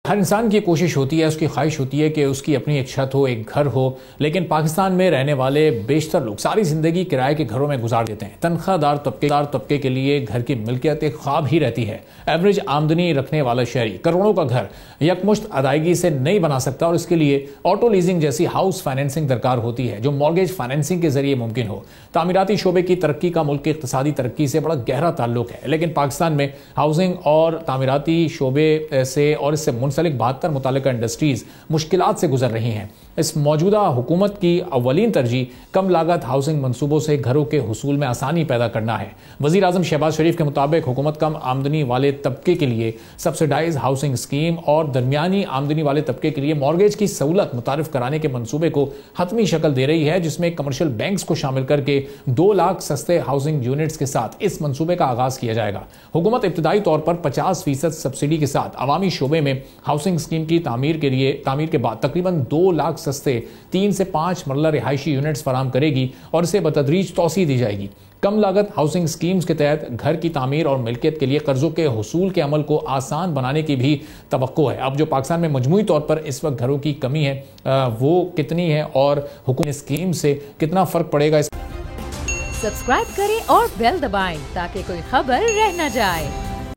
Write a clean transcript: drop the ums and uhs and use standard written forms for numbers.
ہر انسان کی کوشش ہوتی ہے، اس کی خواہش ہوتی ہے کہ اس کی اپنی ایک چھت ہو، ایک گھر ہو، لیکن پاکستان میں رہنے والے بیشتر لوگ ساری زندگی کرائے کے گھروں میں گزار دیتے ہیں۔ تنخواہ دار طبقے کے لیے گھر کی ملکیت ایک خواب ہی رہتی ہے۔ ایوریج آمدنی رکھنے والا شہری کروڑوں کا گھر یکمشت ادائیگی سے نہیں بنا سکتا، اور اس کے لیے آٹو لیزنگ جیسی ہاؤس فائنینسنگ درکار ہوتی ہے جو مارگیج فائنینسنگ کے ذریعے ممکن ہو۔ تعمیراتی شعبے کی ترقی کا ملک کی اقتصادی ترقی سے بڑا گہرا تعلق ہے، لیکن پاکستان میں ہاؤسنگ اور تعمیراتی شعبے سے اور اس سے منسلک 72 متعلقہ انڈسٹریز مشکلات سے گزر رہی ہیں۔ اس موجودہ حکومت کی اولین ترجیح کم لاگت ہاؤسنگ منصوبوں سے گھروں کے حصول میں آسانی پیدا کرنا ہے۔ وزیر اعظم شہباز شریف کے مطابق حکومت کم آمدنی والے طبقے کے لیے سبسڈائز ہاؤسنگ اسکیم اور درمیانی آمدنی والے طبقے کے لیے مارگیج کی سہولت متعارف کرانے کے منصوبے کو حتمی شکل دے رہی ہے، جس میں کمرشل بینکس کو شامل کر کے 2 لاکھ سستے ہاؤسنگ یونٹس کے ساتھ اس منصوبے کا آغاز کیا جائے گا۔ حکومت ابتدائی طور پر 50% سبسڈی کے ساتھ عوامی شعبے میں ہاؤسنگ اسکیم کی تعمیر کے بعد تقریباً 2 لاکھ سستے 3 سے 5 مرلہ رہائشی یونٹس فراہم کرے گی، اور اسے بتدریج توسیع دی جائے گی۔ کم لاگت ہاؤسنگ اسکیمز کے تحت گھر کی تعمیر اور ملکیت کے لیے قرضوں کے حصول کے عمل کو آسان بنانے کی بھی توقع ہے۔ اب جو پاکستان میں مجموعی طور پر اس وقت گھروں کی کمی ہے وہ کتنی ہے اور حکومت اسکیم سے کتنا فرق پڑے گا؟ سبسکرائب کریں اور بیل دبائیں تاکہ کوئی خبر رہ نہ جائے۔